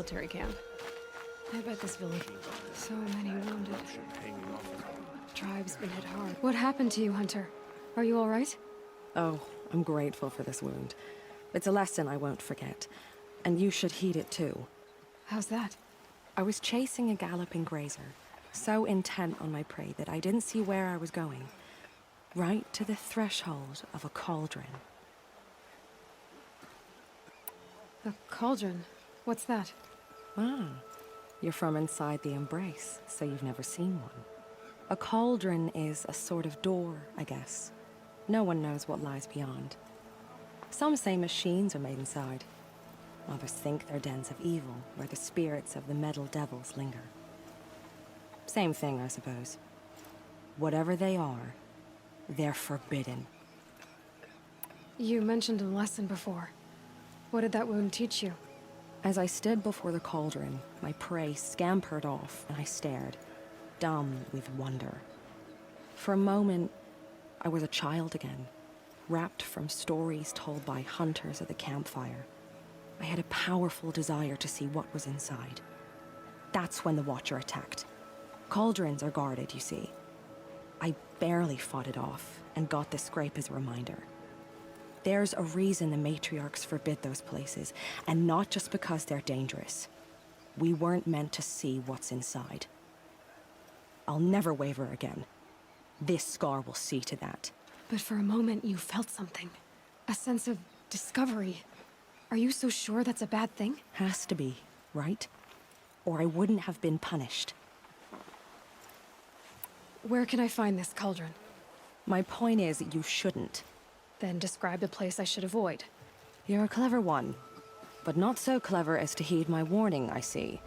military camp. I bet this village... So many wounded. Tribe's been hit hard. What happened to you, Hunter? Are you all right? Oh, I'm grateful for this wound. It's a lesson I won't forget. And you should heed it too. How's that? I was chasing a galloping grazer, so intent on my prey that I didn't see where I was going. Right to the threshold of a cauldron. A cauldron? What's that? Ah, you're from inside the Embrace, so you've never seen one. A cauldron is a sort of door, I guess. No one knows what lies beyond. Some say machines are made inside. Others think they're dens of evil, where the spirits of the metal devils linger. Same thing, I suppose. Whatever they are, they're forbidden. You mentioned a lesson before. What did that wound teach you? As I stood before the cauldron, my prey scampered off, and I stared, dumb with wonder. For a moment, I was a child again, wrapped from stories told by hunters at the campfire. I had a powerful desire to see what was inside. That's when the Watcher attacked. Cauldrons are guarded, you see. I barely fought it off, and got the scrape as a reminder. There's a reason the matriarchs forbid those places, and not just because they're dangerous. We weren't meant to see what's inside. I'll never waver again. This scar will see to that. But for a moment you felt something. A sense of discovery. Are you so sure that's a bad thing? Has to be, right? Or I wouldn't have been punished. Where can I find this cauldron? My point is, you shouldn't. Then describe the place I should avoid. You're a clever one, but not so clever as to heed my warning, I see.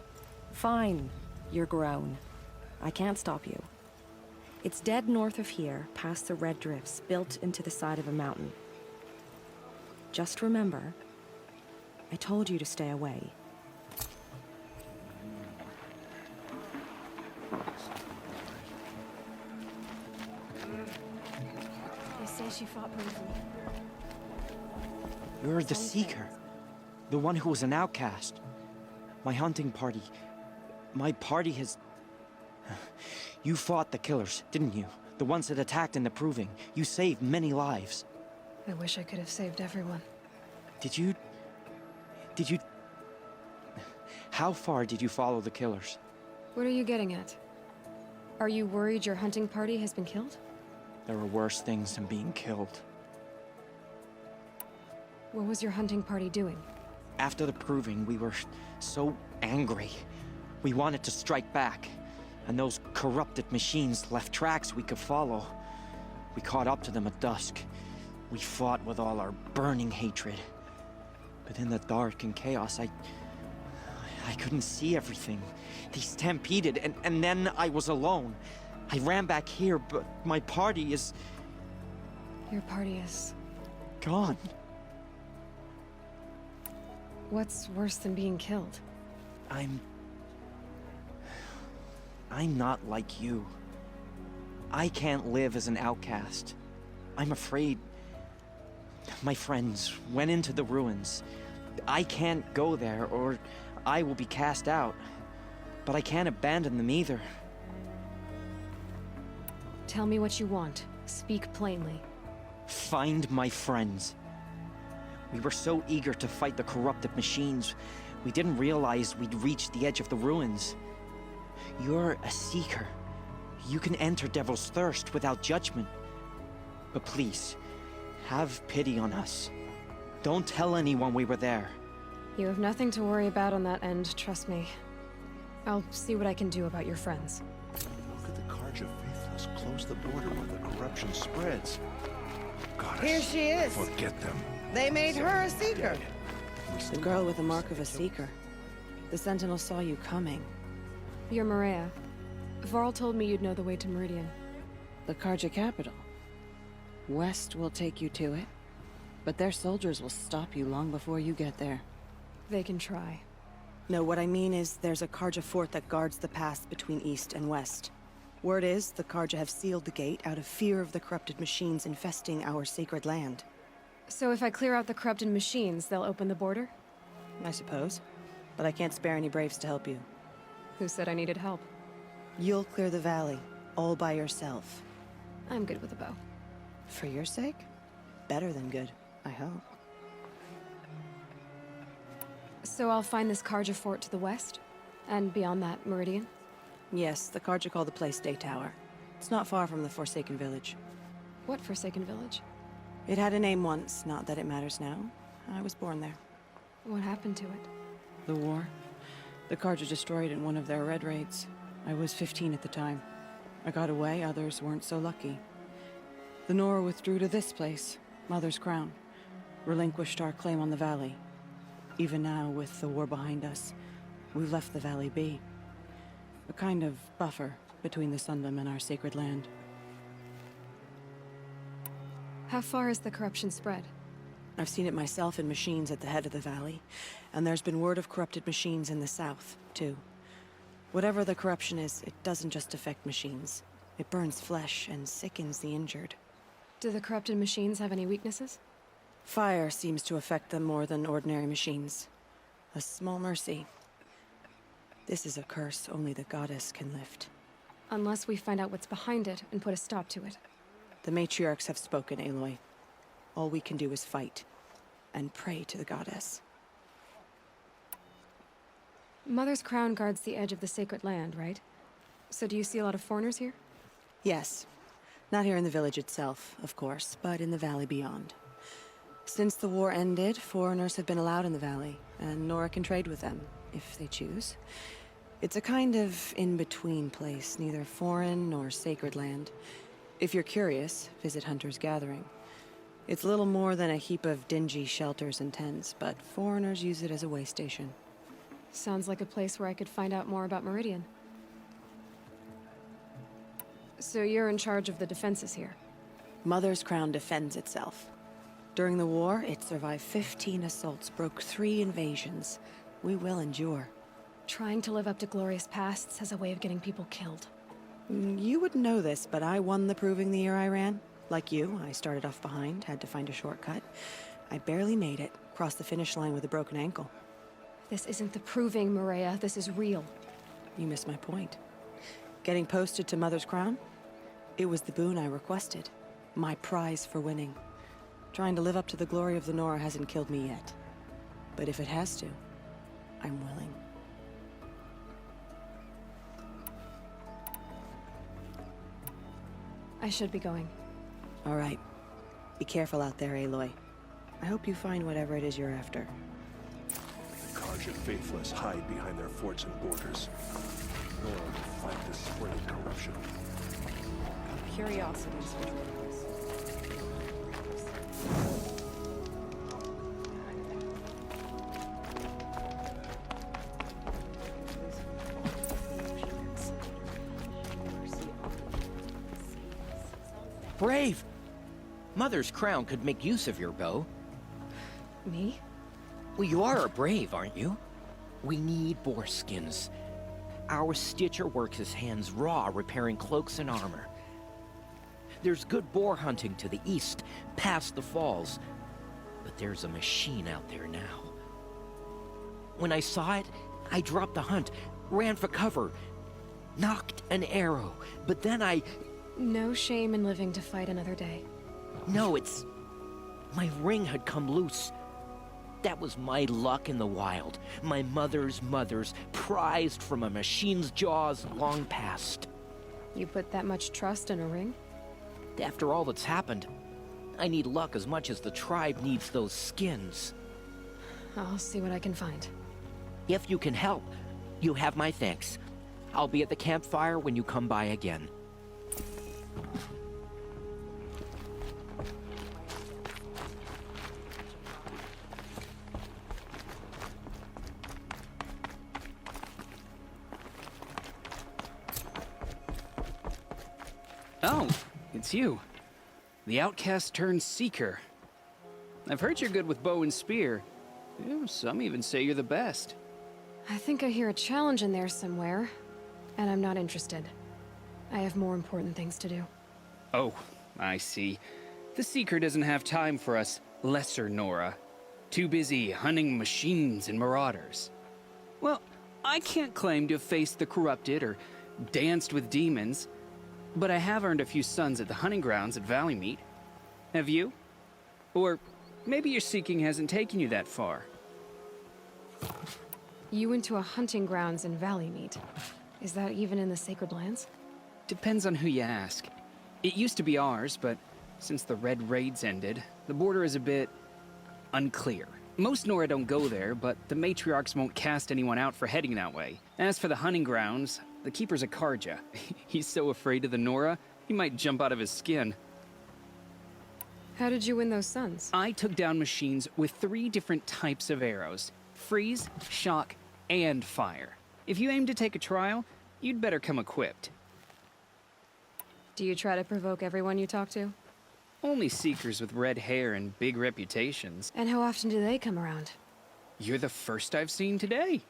Fine, you're grown. I can't stop you. It's dead north of here, past the red drifts, built into the side of a mountain. Just remember, I told you to stay away. They say she fought bravely. You're the Seeker. The one who was an outcast. My hunting party. My party has... You fought the killers, didn't you? The ones that attacked in the Proving. You saved many lives. I wish I could have saved everyone. Did you... How far did you follow the killers? What are you getting at? Are you worried your hunting party has been killed? There are worse things than being killed. What was your hunting party doing? After the Proving, we were so angry. We wanted to strike back. And those corrupted machines left tracks we could follow. We caught up to them at dusk. We fought with all our burning hatred. But in the dark and chaos, I couldn't see everything. They stampeded, and then I was alone. I ran back here, but my party is... Your party is... gone. What's worse than being killed? I'm not like you. I can't live as an outcast. I'm afraid... My friends went into the ruins. I can't go there, or I will be cast out. But I can't abandon them either. Tell me what you want. Speak plainly. Find my friends. We were so eager to fight the corrupted machines, we didn't realize we'd reached the edge of the ruins. You're a Seeker. You can enter Devil's Thirst without judgment. But please, have pity on us. Don't tell anyone we were there. You have nothing to worry about on that end, trust me. I'll see what I can do about your friends. How could the Carja Faithless close the border where the corruption spreads? Goddess, Here she is. forget them. They made her a Seeker. The girl with the mark of a Seeker. The Sentinel saw you coming. You're Maria. Varl told me you'd know the way to Meridian. The Carja capital. West will take you to it, but their soldiers will stop you long before you get there. They can try. No, what I mean is there's a Carja fort that guards the pass between East and West. Word is, the Carja have sealed the gate out of fear of the corrupted machines infesting our sacred land. So if I clear out the corrupted machines, they'll open the border? I suppose. but I can't spare any braves to help you. Who said I needed help? You'll clear the valley, all by yourself. I'm good with a bow. For your sake? Better than good, I hope. So I'll find this Karja fort to the west? And beyond that, Meridian? Yes, the Karja call the place Day Tower. It's not far from the Forsaken Village. What Forsaken Village? It had a name once, not that it matters now. I was born there. What happened to it? The war. The Karja destroyed in one of their red raids. I was 15 at the time. I got away, others weren't so lucky. The Nora withdrew to this place, Mother's Crown. Relinquished our claim on the valley. Even now, with the war behind us, we've left the valley be. A kind of buffer between the Sundom and our sacred land. How far has the corruption spread? I've seen it myself in machines at the head of the valley, and there's been word of corrupted machines in the south, too. Whatever the corruption is, it doesn't just affect machines. It burns flesh and sickens the injured. Do the corrupted machines have any weaknesses? Fire seems to affect them more than ordinary machines. A small mercy. This is a curse only the goddess can lift. Unless we find out what's behind it and put a stop to it. The matriarchs have spoken, Aloy. All we can do is fight, and pray to the goddess. Mother's Crown guards the edge of the sacred land, right? So do you see a lot of foreigners here? Yes. Not here in the village itself, of course, but in the valley beyond. Since the war ended, foreigners have been allowed in the valley, and Nora can trade with them, if they choose. It's a kind of in-between place, neither foreign nor sacred land. If you're curious, visit Hunter's Gathering. It's little more than a heap of dingy shelters and tents, but foreigners use it as a way station. Sounds like a place where I could find out more about Meridian. So you're in charge of the defenses here? Mother's Crown defends itself. During the war, it survived 15 assaults, broke 3 invasions. We will endure. Trying to live up to glorious pasts has a way of getting people killed. You wouldn't know this, but I won the proving the year I ran. Like you, I started off behind, had to find a shortcut. I barely made it, crossed the finish line with a broken ankle. This isn't the proving, Maria. This is real. You missed my point. Getting posted to Mother's Crown? It was the boon I requested. My prize for winning. Trying to live up to the glory of the Nora hasn't killed me yet. But if it has to, I'm willing. I should be going. All right. Be careful out there, Aloy. I hope you find whatever it is you're after. The Karja faithless hide behind their forts and borders. Nora will fight this spreading corruption. Curiosities which were lost. Brave! Mother's Crown could make use of your bow. Me? Well, you are a brave, aren't you? We need boar skins. Our Stitcher works his hands raw repairing cloaks and armor. There's good boar hunting to the east, past the falls. But there's a machine out there now. When I saw it, I dropped the hunt, ran for cover, knocked an arrow, but then I... No shame in living to fight another day. No, it's... My ring had come loose. That was my luck in the wild. My mother's prized from a machine's jaws long past. You put that much trust in a ring? After all that's happened, I need luck as much as the tribe needs those skins. I'll see what I can find. If you can help, you have my thanks. I'll be at the campfire when you come by again. Oh, it's you. The outcast turned seeker. I've heard you're good with bow and spear. Some even say you're the best. I think I hear a challenge in there somewhere, and I'm not interested. I have more important things to do. Oh, I see. The seeker doesn't have time for us lesser Nora. Too busy hunting machines and marauders. Well, I can't claim to have faced the corrupted or danced with demons, but I have earned a few suns at the hunting grounds at Valleymeet. Have you? Or maybe your seeking hasn't taken you that far. You went to a hunting grounds in Valleymeet. Is that even in the Sacred Lands? Depends on who you ask. It used to be ours, but since the Red Raids ended, the border is a bit unclear. Most Nora don't go there, but the matriarchs won't cast anyone out for heading that way. As for the hunting grounds, the keeper's a Karja. He's so afraid of the Nora, he might jump out of his skin. How did you win those suns? I took down machines with 3 different types of arrows: freeze, shock, and fire. If you aim to take a trial, you'd better come equipped. Do you try to provoke everyone you talk to? Only seekers with red hair and big reputations. And how often do they come around? You're the first I've seen today.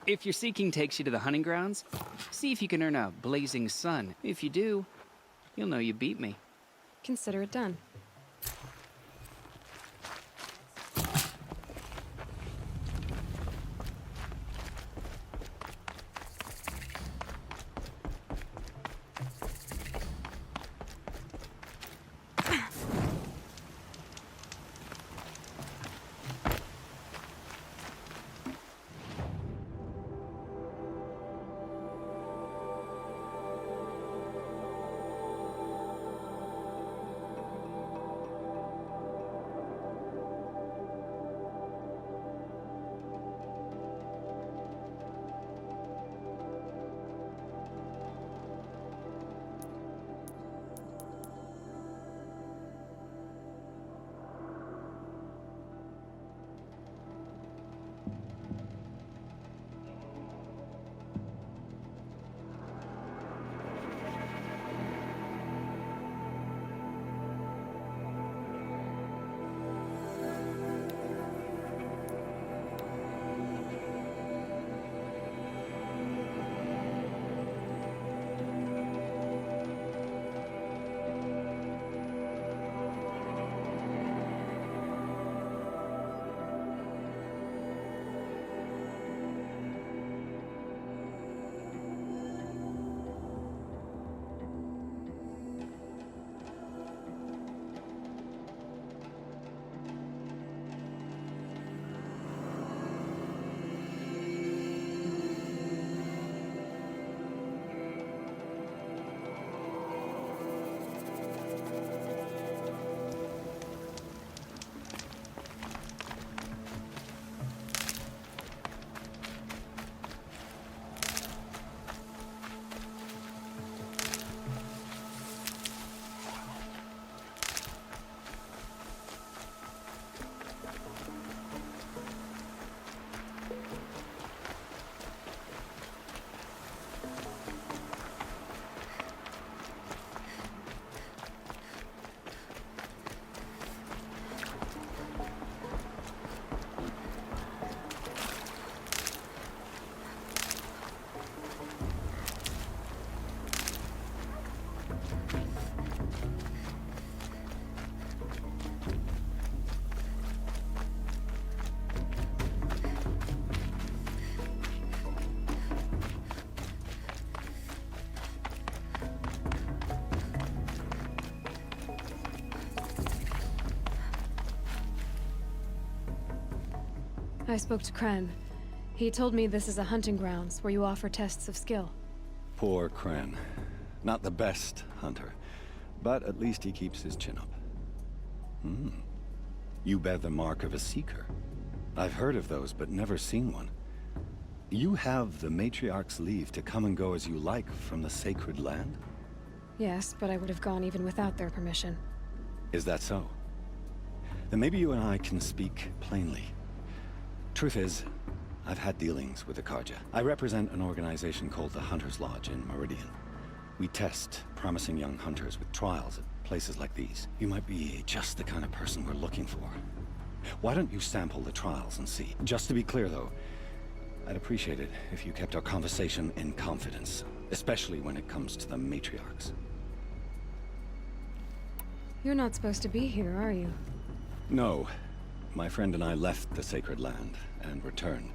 If your seeking takes you to the hunting grounds, see if you can earn a blazing sun. If you do, you'll know you beat me. Consider it done. I spoke to Kren. He told me this is a hunting grounds where you offer tests of skill. Poor Kren. Not the best hunter, but at least he keeps his chin up. You bear the mark of a seeker. I've heard of those, but never seen one. You have the Matriarch's leave to come and go as you like from the Sacred Land? Yes, but I would have gone even without their permission. Is that so? Then maybe you and I can speak plainly. Truth is, I've had dealings with the Karja. I represent an organization called the Hunter's Lodge in Meridian. We test promising young hunters with trials at places like these. You might be just the kind of person we're looking for. Why don't you sample the trials and see? Just to be clear, though, I'd appreciate it if you kept our conversation in confidence, especially when it comes to the matriarchs. You're not supposed to be here, are you? No. My friend and I left the Sacred Land and returned.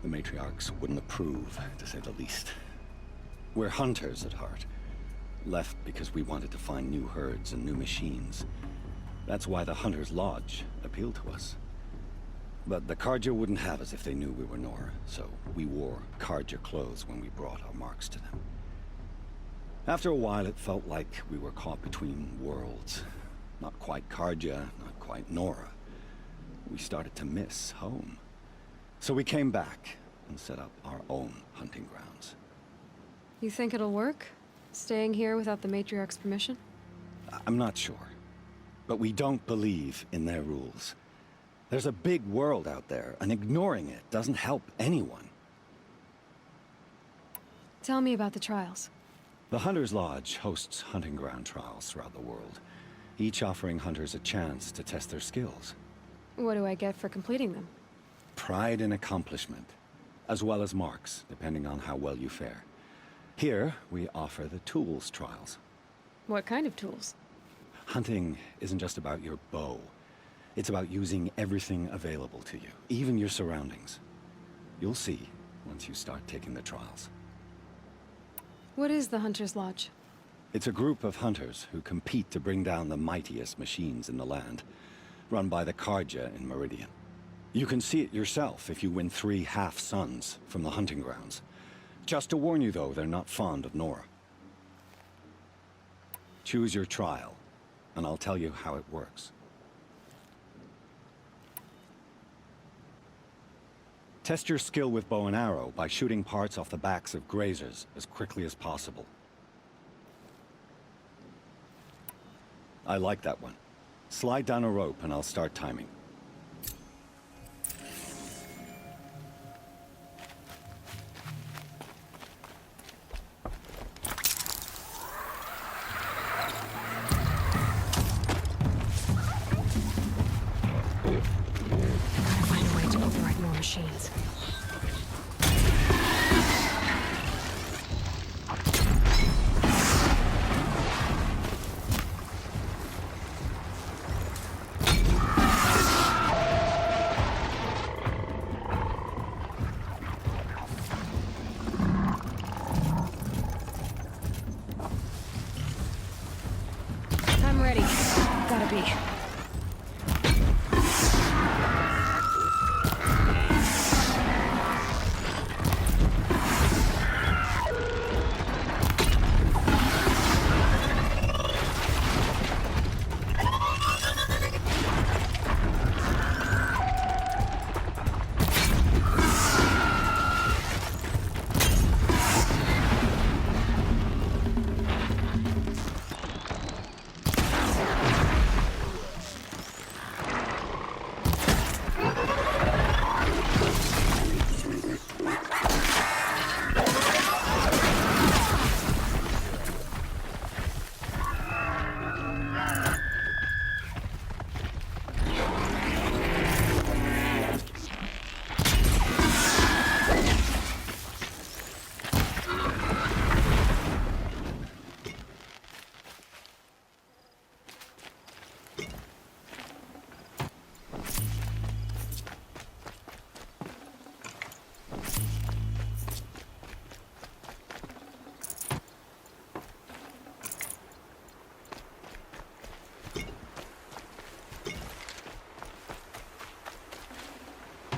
The matriarchs wouldn't approve, to say the least. We're hunters at heart. Left because we wanted to find new herds and new machines. That's why the Hunter's Lodge appealed to us. But the Carja wouldn't have us if they knew we were Nora, so we wore Carja clothes when we brought our marks to them. After a while, it felt like we were caught between worlds. Not quite Carja, not quite Nora. We started to miss home. So we came back and set up our own hunting grounds. You think it'll work? Staying here without the Matriarch's permission? I'm not sure. But we don't believe in their rules. There's a big world out there, and ignoring it doesn't help anyone. Tell me about the trials. The Hunter's Lodge hosts hunting ground trials throughout the world, each offering hunters a chance to test their skills. What do I get for completing them? Pride in accomplishment, as well as marks, depending on how well you fare. Here, we offer the tools trials. What kind of tools? Hunting isn't just about your bow. It's about using everything available to you, even your surroundings. You'll see once you start taking the trials. What is the Hunter's Lodge? It's a group of hunters who compete to bring down the mightiest machines in the land, run by the Carja in Meridian. You can see it yourself if you win 3 half-suns from the hunting grounds. Just to warn you, though, they're not fond of Nora. Choose your trial, and I'll tell you how it works. Test your skill with bow and arrow by shooting parts off the backs of grazers as quickly as possible. I like that one. Slide down a rope and I'll start timing. Gotta find a way to override more machines. I'm ready. Gotta be.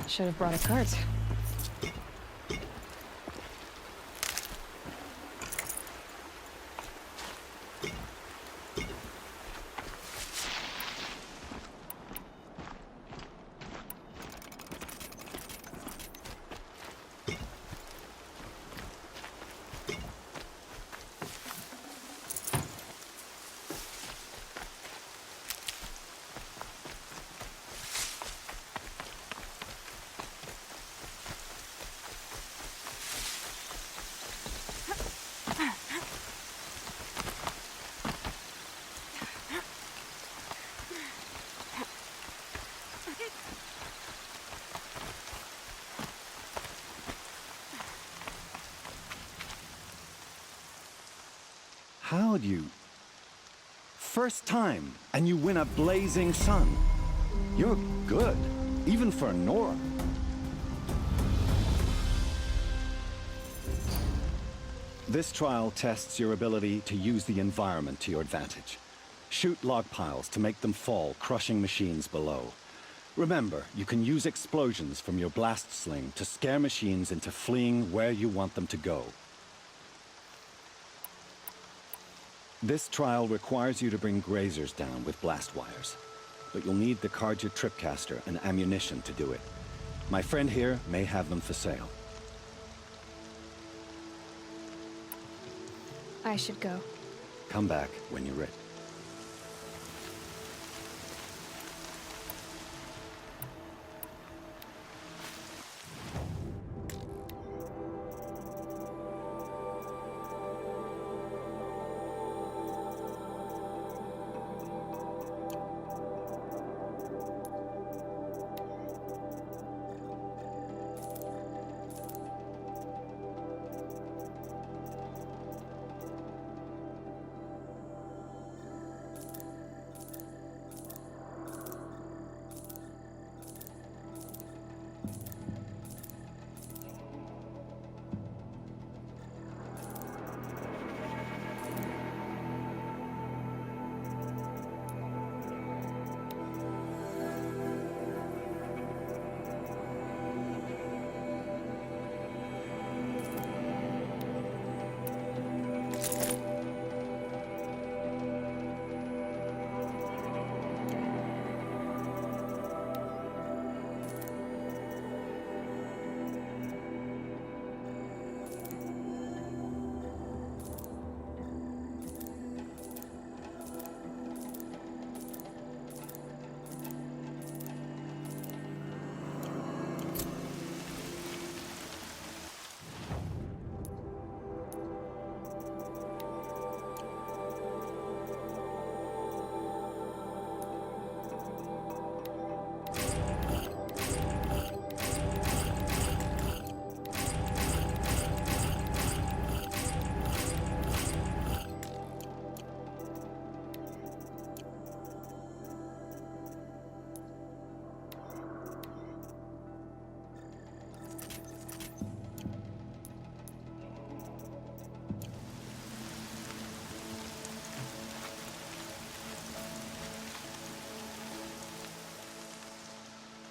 Should have brought a cart. How'd you... First time, and you win a blazing sun. You're good, even for Nora. This trial tests your ability to use the environment to your advantage. Shoot log piles to make them fall, crushing machines below. Remember, you can use explosions from your blast sling to scare machines into fleeing where you want them to go. This trial requires you to bring grazers down with blast wires. But you'll need the Carja Tripcaster and ammunition to do it. My friend here may have them for sale. I should go. Come back when you're ready.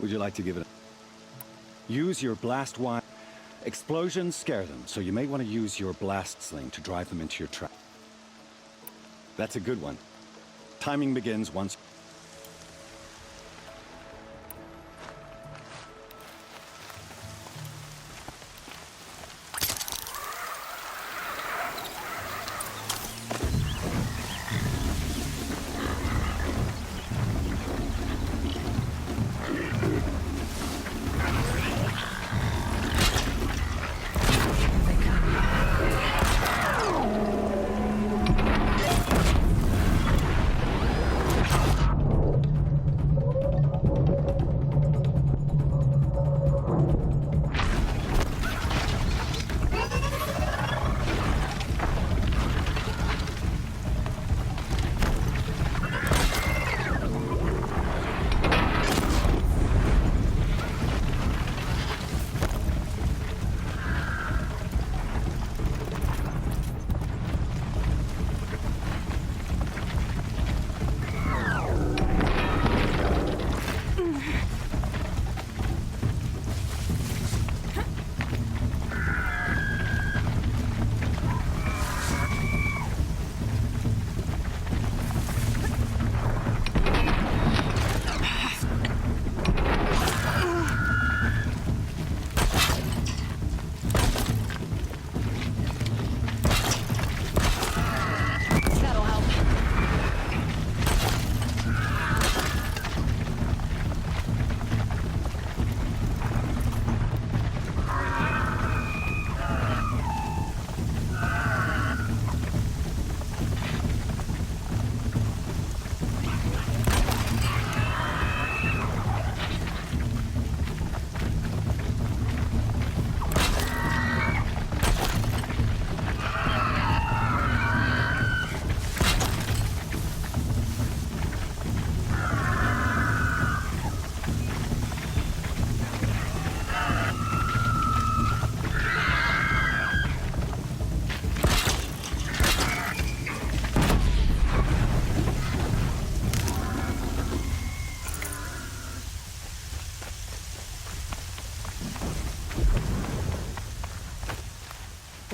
Would you like to give it a... Use your blast wire. Explosions scare them, so you may want to use your blast sling to drive them into your trap. That's a good one. Timing begins once...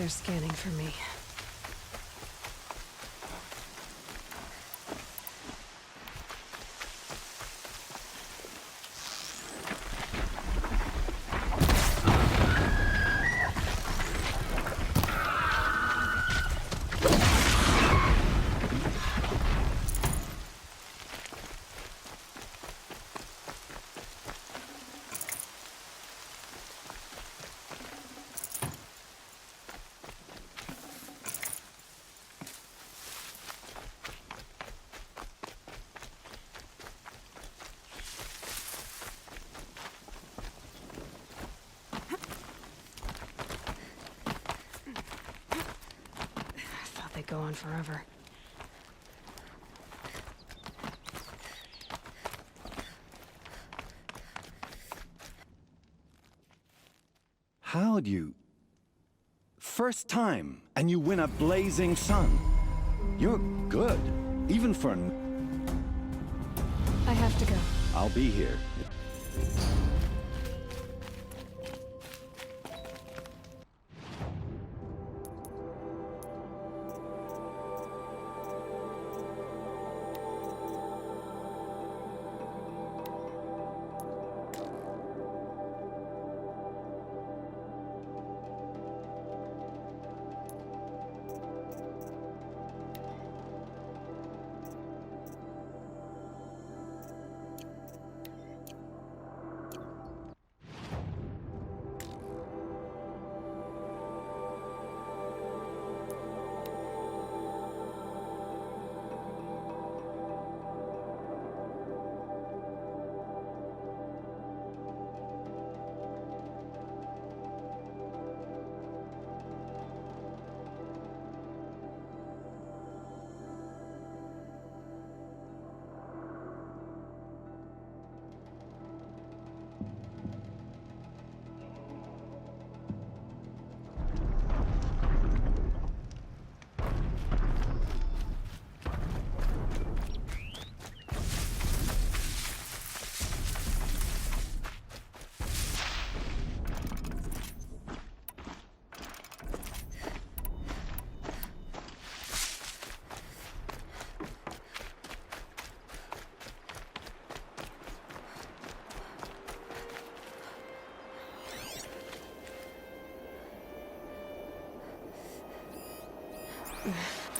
They're scanning for me. They go on forever. How'd you... First time, and you win a blazing sun. You're good, even for... I have to go. I'll be here.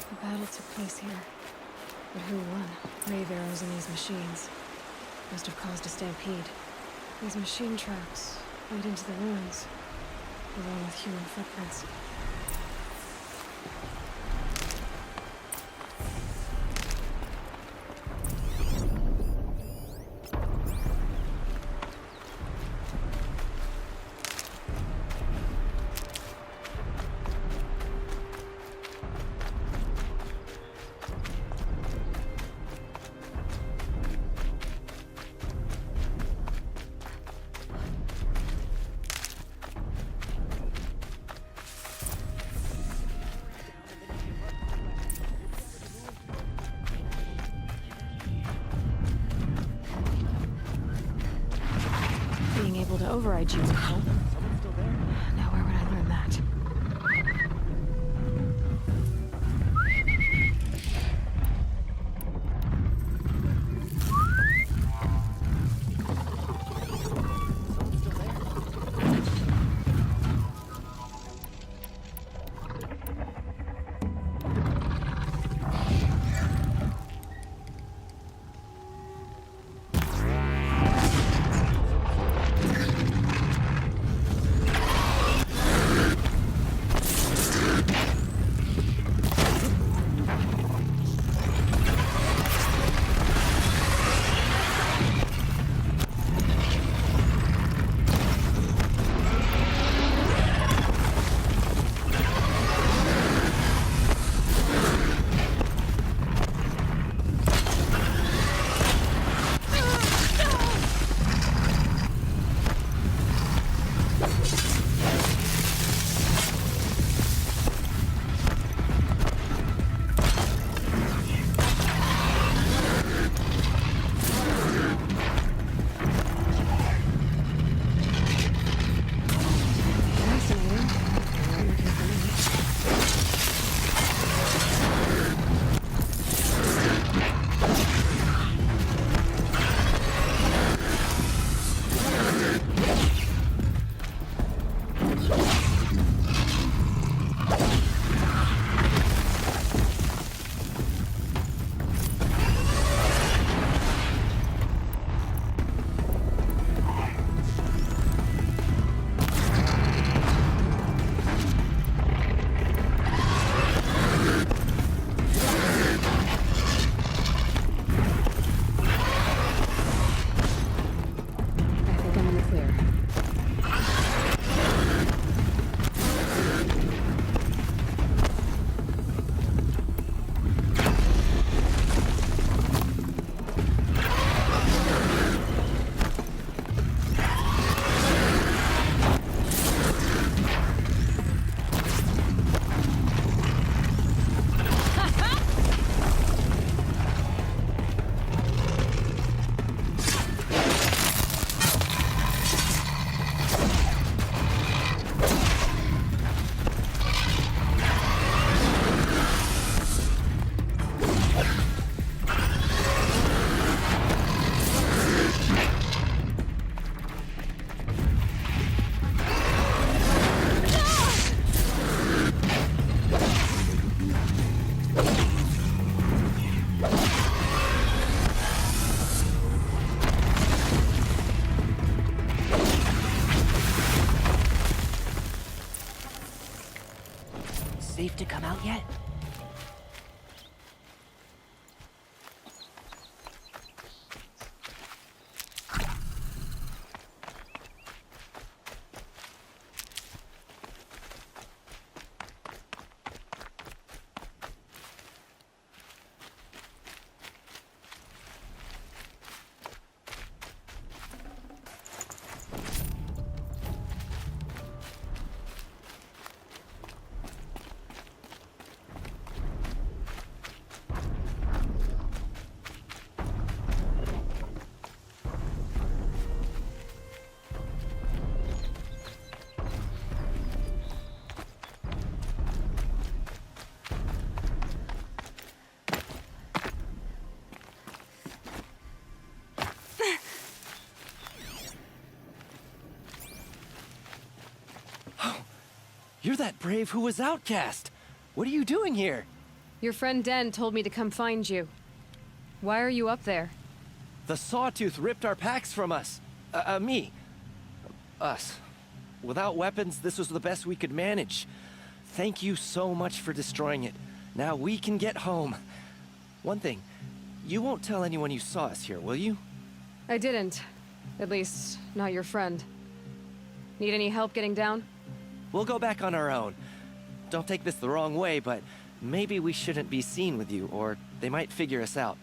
The battle took place here. But who won? Grave arrows in these machines. Must have caused a stampede. These machine tracks lead into the ruins, along with human footprints. Being able to override genes would help. Now where would I learn that? safe to come out yet? You're that brave who was outcast. What are you doing here? Your friend Den told me to come find you. Why are you up there? The Sawtooth ripped our packs from us. Me. Us. Without weapons, this was the best we could manage. Thank you so much for destroying it. Now we can get home. One thing, you won't tell anyone you saw us here, will you? I didn't. At least, not your friend. Need any help getting down? We'll go back on our own. Don't take this the wrong way, but maybe we shouldn't be seen with you, or they might figure us out.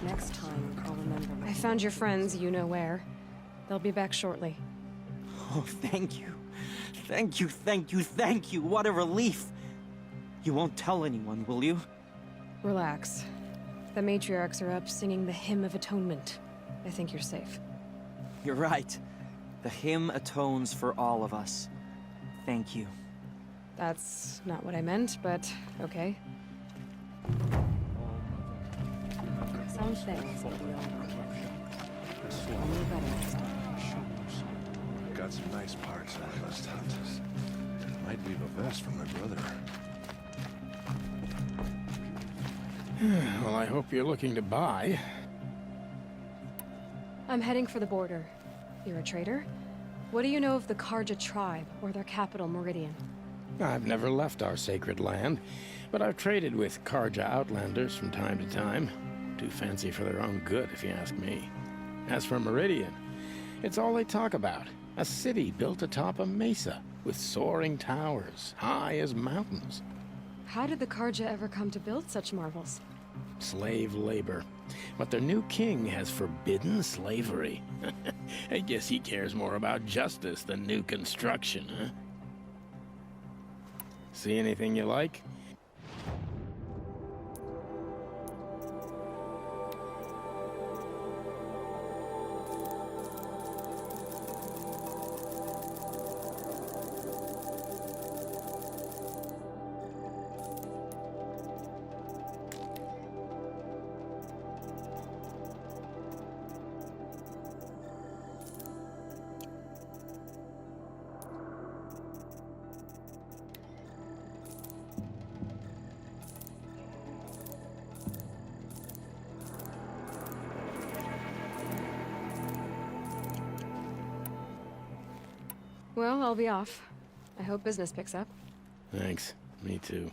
Next time, I'll remember my... I found your friends, you know where. They'll be back shortly. Oh, thank you. Thank you, thank you, thank you. What a relief. You won't tell anyone, will you? Relax. The matriarchs are up singing the Hymn of Atonement. I think you're safe. You're right. The hymn atones for all of us. Thank you. That's not what I meant, but okay. Some things will be over. Only better next time. Got some nice parts out of us, Hunt. Might leave a vest for my brother. Well, I hope you're looking to buy. I'm heading for the border. You're a trader? What do you know of the Carja tribe, or their capital, Meridian? I've never left our sacred land, but I've traded with Carja outlanders from time to time. Too fancy for their own good, if you ask me. As for Meridian, it's all they talk about. A city built atop a mesa, with soaring towers, high as mountains. How did the Carja ever come to build such marvels? Slave labor. But their new king has forbidden slavery. I guess he cares more about justice than new construction, huh? See anything you like? Well, I'll be off. I hope business picks up. Thanks. Me too.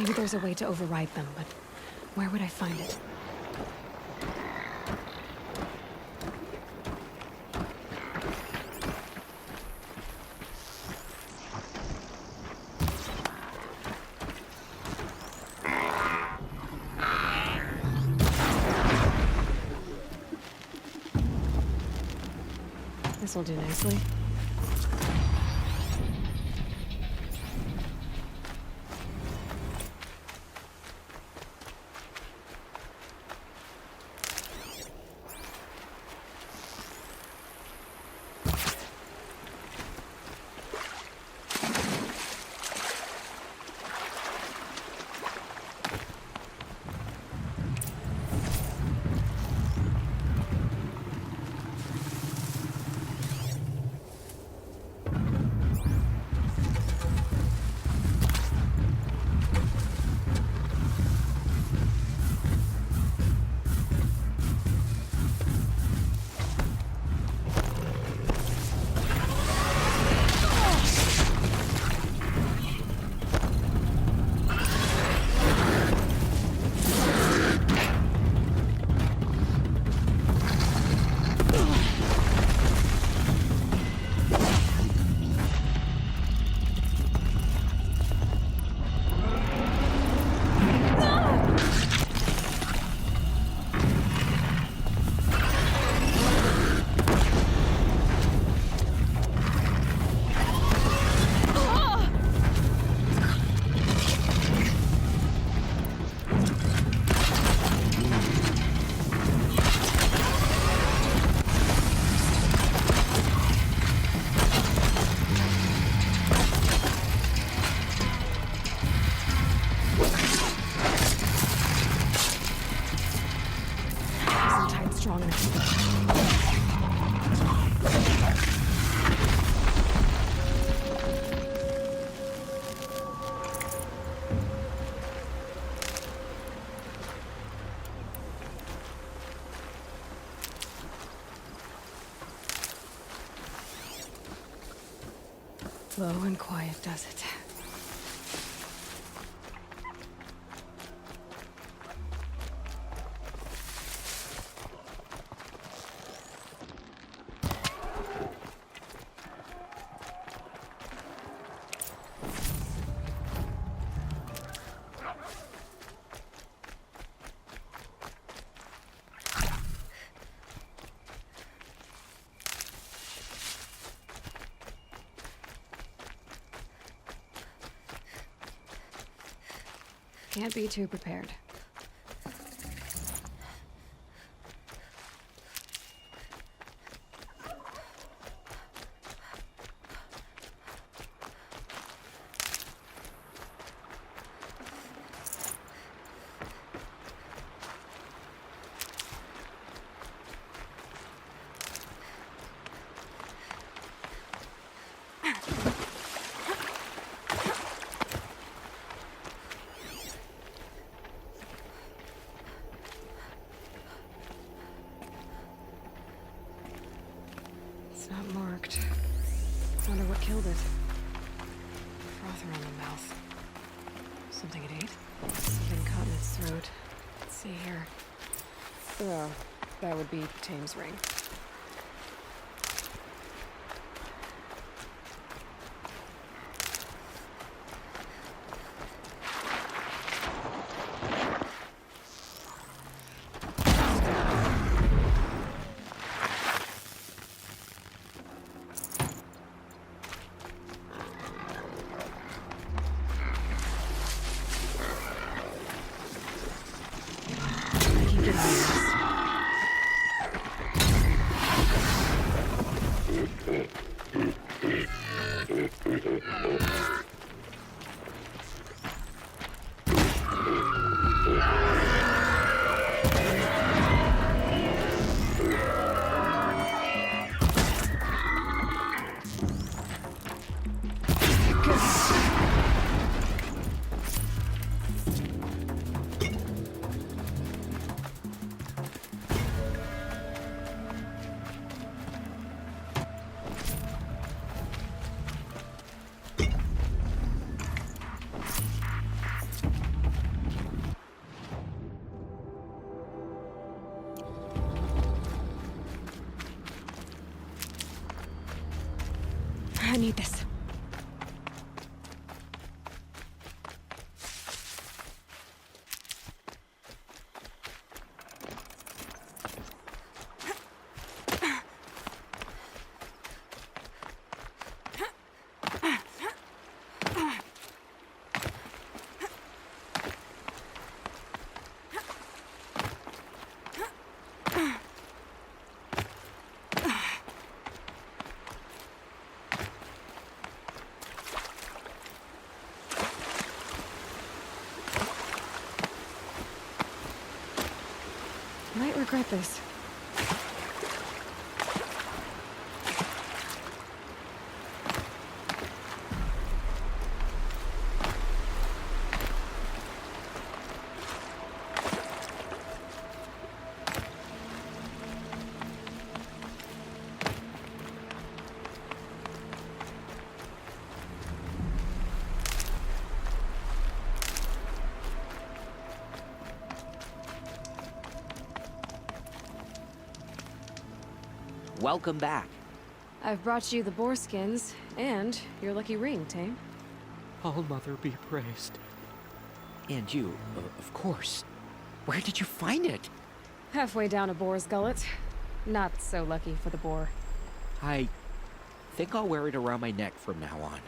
Maybe there's a way to override them, but where would I find it? This'll do nicely. Strong enough. Low and quiet does it. Can't be too prepared. It's not marked. Wonder what killed it. Froth around the mouth. Something it ate? Something caught in its throat. Let's see here. Oh, that would be Tame's ring. I need this. Might regret this. Welcome back. I've brought you the boar skins, and your lucky ring, Tame. All Mother be praised. And you, of course. Where did you find it? Halfway down a boar's gullet. Not so lucky for the boar. I think I'll wear it around my neck from now on.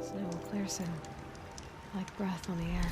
Snow will clear soon. Like breath on the air.